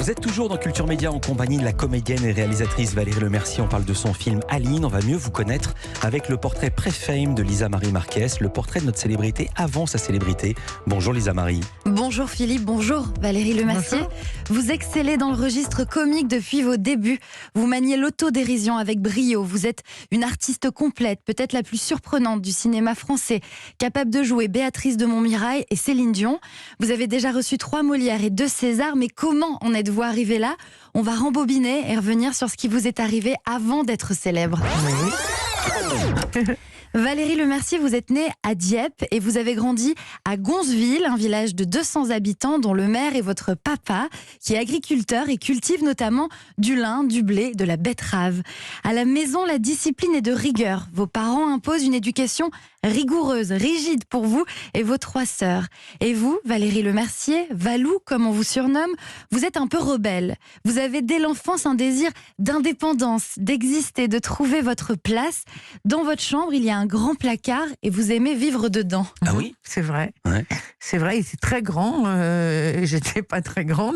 Vous êtes toujours dans Culture Média en compagnie de la comédienne et réalisatrice Valérie Lemercier. On parle de son film Aline. On va mieux vous connaître avec le portrait pré-fame de Lisa Marie Marquez, le portrait de notre célébrité avant sa célébrité. Bonjour Lisa Marie. Bonjour Philippe, bonjour Valérie Lemercier. Bonjour. Vous excellez dans le registre comique depuis vos débuts. Vous maniez l'autodérision avec brio. Vous êtes une artiste complète, peut-être la plus surprenante du cinéma français, capable de jouer Béatrice de Montmirail et Céline Dion. Vous avez déjà reçu 3 Molières et 2 Césars, mais comment en êtes-vous arrivé là? On va rembobiner et revenir sur ce qui vous est arrivé avant d'être célèbre. Oui. Valérie Lemercier, vous êtes née à Dieppe et vous avez grandi à Gonzeville, un village de 200 habitants dont le maire est votre papa, qui est agriculteur et cultive notamment du lin, du blé, de la betterave. À la maison, la discipline est de rigueur. Vos parents imposent une éducation rigoureuse, rigide pour vous et vos 3 sœurs. Et vous, Valérie Lemercier, Valou, comme on vous surnomme, vous êtes un peu rebelle. Vous avez dès l'enfance un désir d'indépendance, d'exister, de trouver votre place. Dans votre chambre, il y a un grand placard et vous aimez vivre dedans. Ah oui, c'est vrai. Ouais. C'est vrai, il était très grand. J'étais pas très grande,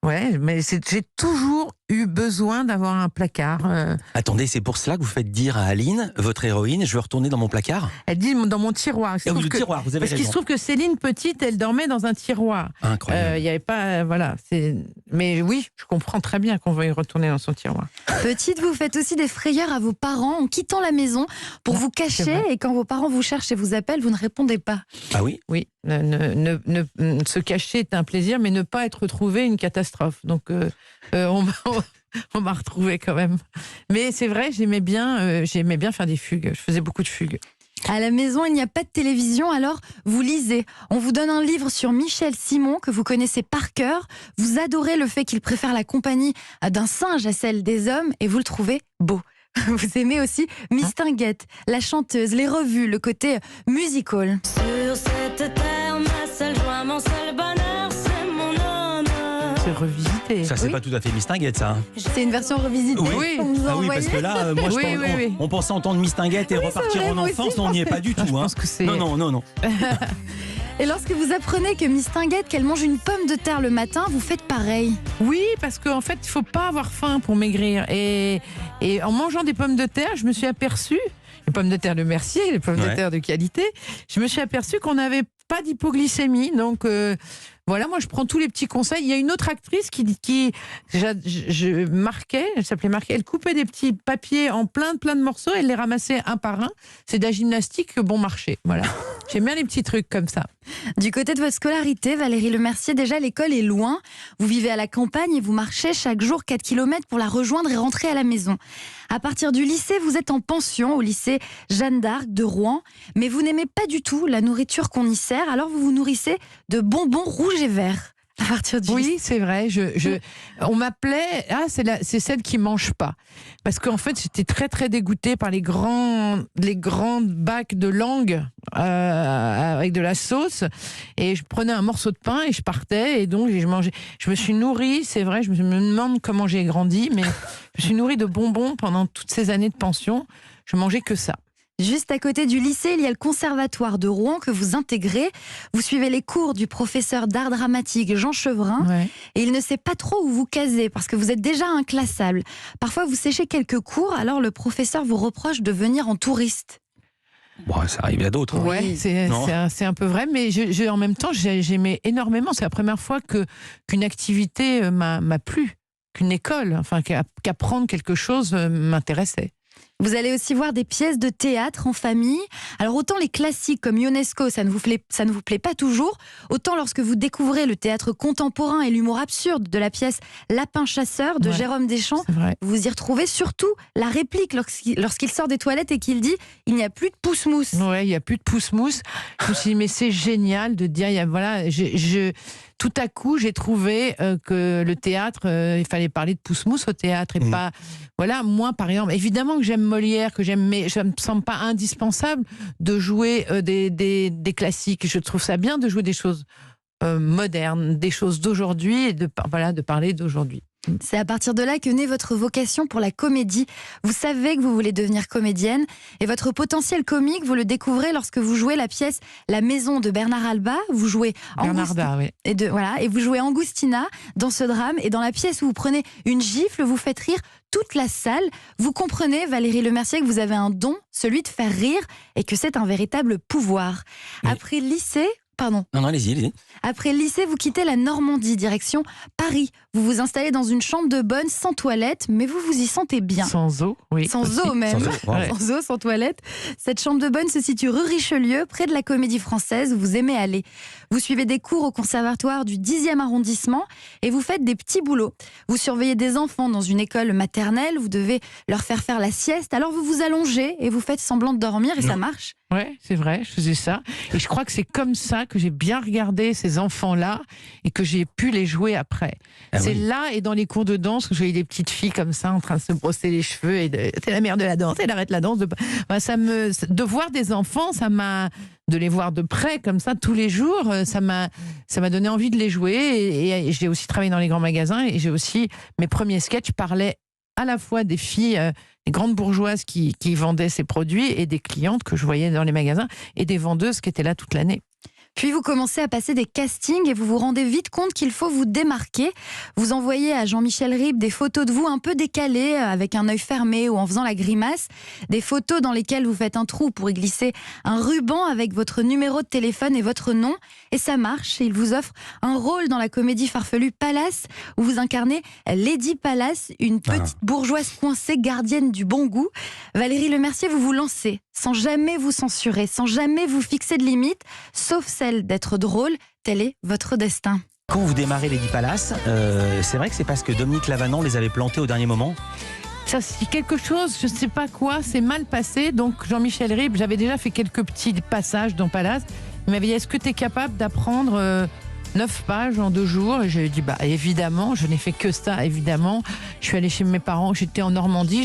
mais j'ai toujours eu besoin d'avoir un placard. Attendez, c'est pour cela que vous faites dire à Aline, votre héroïne, je veux retourner dans mon placard? Elle dit dans mon tiroir. Tiroir, vous avez parce raison. qu'il se trouve que Céline petite, elle dormait dans un tiroir. Incroyable. Il y avait pas, voilà. Mais oui, je comprends très bien qu'on veuille retourner dans son tiroir. Petite, vous faites aussi des frayeurs à vos parents en quittant la maison pour vous cacher, et quand vos parents vous cherchent et vous appellent, vous ne répondez pas. Ah oui? Oui. Se cacher est un plaisir, mais ne pas être retrouvé une catastrophe. Donc, on m'a retrouvé quand même. Mais c'est vrai, j'aimais bien faire des fugues. Je faisais beaucoup de fugues. À la maison, il n'y a pas de télévision, alors vous lisez. On vous donne un livre sur Michel Simon que vous connaissez par cœur. Vous adorez le fait qu'il préfère la compagnie d'un singe à celle des hommes et vous le trouvez beau. Vous aimez aussi Mistinguett, la chanteuse, les revues, le côté musical. Sur cette terre, ma seule joie, mon seul bonheur, c'est mon honneur. C'est revisité. Ça, c'est pas tout à fait Mistinguett, ça. C'est une version revisitée. Oui, parce que là, moi, on pensait entendre Mistinguett et repartir en enfance, on n'y est pas du tout. Je pense que c'est... Non. Et lorsque vous apprenez que Mistinguett, qu'elle mange une pomme de terre le matin, vous faites pareil. Oui, parce qu'en fait, il ne faut pas avoir faim pour maigrir. Et en mangeant des pommes de terre, je me suis aperçue, les pommes de terre de Mercier, les pommes de terre de qualité, je me suis aperçue qu'on n'avait pas d'hypoglycémie. Donc voilà, moi je prends tous les petits conseils. Il y a une autre actrice je marquais, elle s'appelait Marquet, elle coupait des petits papiers en plein de morceaux, elle les ramassait un par un. C'est de la gymnastique bon marché. Voilà. J'aime bien les petits trucs comme ça. Du côté de votre scolarité, Valérie Lemercier, déjà l'école est loin. Vous vivez à la campagne et vous marchez chaque jour 4 km pour la rejoindre et rentrer à la maison. À partir du lycée, vous êtes en pension au lycée Jeanne d'Arc de Rouen, mais vous n'aimez pas du tout la nourriture qu'on y sert, alors vous vous nourrissez de bonbons rouges et verts. À partir du oui, c'est vrai. On m'appelait, c'est celle qui mange pas, parce qu'en fait j'étais très très dégoûtée par les grands bacs de langue avec de la sauce, et je prenais un morceau de pain et je partais, et donc je mangeais. Je me suis nourrie, c'est vrai. Je me demande comment j'ai grandi, mais je me suis nourrie de bonbons pendant toutes ces années de pension. Je mangeais que ça. Juste à côté du lycée, il y a le conservatoire de Rouen que vous intégrez. Vous suivez les cours du professeur d'art dramatique Jean Chevrin. Ouais. Et il ne sait pas trop où vous caser parce que vous êtes déjà inclassable. Parfois, vous séchez quelques cours, alors le professeur vous reproche de venir en touriste. Bon, ça arrive à d'autres. Oui, c'est un peu vrai, mais en même temps, j'aimais énormément. C'est la première fois qu'une activité m'a plu, qu'une école, enfin qu'apprendre quelque chose m'intéressait. Vous allez aussi voir des pièces de théâtre en famille. Alors autant les classiques comme Ionesco, ça ne vous plaît pas toujours, autant lorsque vous découvrez le théâtre contemporain et l'humour absurde de la pièce Lapin chasseur de Jérôme Deschamps, vous y retrouvez surtout la réplique lorsqu'il sort des toilettes et qu'il dit « il n'y a plus de pousse-mousse ». Oui, il n'y a plus de pousse-mousse. Je me suis dit mais c'est génial de dire, tout à coup, j'ai trouvé que le théâtre, il fallait parler de pousse-mousse au théâtre et pas... Voilà, moi, par exemple, évidemment que j'aime Molière, mais je ne me sens pas indispensable de jouer des classiques. Je trouve ça bien de jouer des choses modernes, des choses d'aujourd'hui et de parler d'aujourd'hui. C'est à partir de là que naît votre vocation pour la comédie. Vous savez que vous voulez devenir comédienne et votre potentiel comique, vous le découvrez lorsque vous jouez la pièce La Maison de Bernard Alba. Vous jouez Bernarda, oui. et vous jouez Angustina dans ce drame. Et dans la pièce où vous prenez une gifle, vous faites rire toute la salle. Vous comprenez, Valérie Lemercier, que vous avez un don, celui de faire rire, et que c'est un véritable pouvoir. Oui. Après le lycée... Pardon. Non, allez-y. Après le lycée, vous quittez la Normandie, direction Paris. Vous vous installez dans une chambre de bonne, sans toilette, mais vous vous y sentez bien. Sans eau, oui. Sans eau même. Sans eau, wow. Sans eau, sans toilette. Cette chambre de bonne se situe rue Richelieu, près de la Comédie Française, où vous aimez aller. Vous suivez des cours au conservatoire du 10e arrondissement et vous faites des petits boulots. Vous surveillez des enfants dans une école maternelle, vous devez leur faire la sieste, alors vous vous allongez et vous faites semblant de dormir et ça marche. Ouais, c'est vrai, je faisais ça. Et je crois que c'est comme ça que j'ai bien regardé ces enfants-là et que j'ai pu les jouer après. Ah c'est oui. là et dans les cours de danse que j'ai eu des petites filles comme ça en train de se brosser les cheveux et c'est la mère de la danse, elle arrête la danse. De voir des enfants, de les voir de près comme ça tous les jours, ça m'a donné envie de les jouer et j'ai aussi travaillé dans les grands magasins et j'ai aussi, mes premiers sketchs parlaient à la fois des filles, des grandes bourgeoises qui vendaient ces produits et des clientes que je voyais dans les magasins et des vendeuses qui étaient là toute l'année. Puis vous commencez à passer des castings et vous vous rendez vite compte qu'il faut vous démarquer. Vous envoyez à Jean-Michel Ribes des photos de vous un peu décalées, avec un œil fermé ou en faisant la grimace. Des photos dans lesquelles vous faites un trou pour y glisser un ruban avec votre numéro de téléphone et votre nom. Et ça marche. Et il vous offre un rôle dans la comédie farfelue Palace, où vous incarnez Lady Palace, une petite bourgeoise coincée, gardienne du bon goût. Valérie Lemercier, vous vous lancez sans jamais vous censurer, sans jamais vous fixer de limites, sauf celle d'être drôle. Tel est votre destin. Quand vous démarrez Lady Palace, c'est vrai que c'est parce que Dominique Lavanant les avait plantés au dernier moment. Ça, c'est quelque chose, je ne sais pas quoi, c'est mal passé. Donc Jean-Michel Ribes, j'avais déjà fait quelques petits passages dans Palace. Il m'avait dit, est-ce que tu es capable d'apprendre 9 pages en 2 jours? Et j'ai dit, bah évidemment, je n'ai fait que ça, évidemment. Je suis allée chez mes parents, j'étais en Normandie,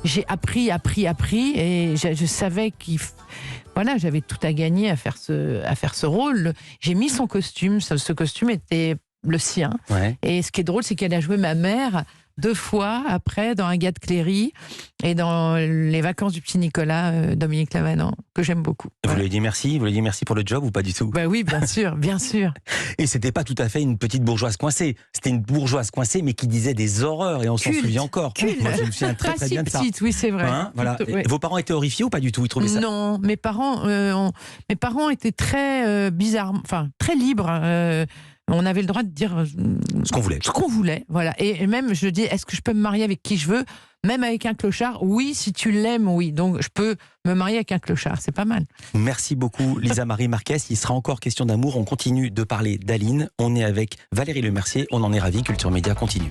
j'ai appris, et je savais voilà, j'avais tout à gagner à faire ce rôle. J'ai mis son costume, ce costume était le sien. Ouais. Et ce qui est drôle, c'est qu'elle a joué ma mère 2 fois après dans Un gars de Cléry et dans Les vacances du petit Nicolas, Dominique Lavanant, que j'aime beaucoup. Vous lui avez dit merci? Vous lui avez dit merci pour le job ou pas du tout? Bah oui, bien sûr, bien sûr. Et c'était pas tout à fait une petite bourgeoise coincée. C'était une bourgeoise coincée, mais qui disait des horreurs, et on s'en Culte. souvient encore. Culte. Moi, je me souviens très Pas si bien de ça. petite, oui, c'est vrai. Hein, voilà. Plutôt, ouais. Vos parents étaient horrifiés ou pas du tout? Ils trouvaient ça? Non, mes parents étaient très bizarres, enfin très libres. On avait le droit de dire Ce qu'on voulait. ce qu'on voulait, voilà. Et même, je dis, est-ce que je peux me marier avec qui je veux, même avec un clochard? Oui, si tu l'aimes, oui. Donc, je peux me marier avec un clochard, c'est pas mal. Merci beaucoup, Lisa Marie Marquez. Il sera encore question d'amour. On continue de parler d'Aline. On est avec Valérie Lemercier. On en est ravis. Culture Média continue.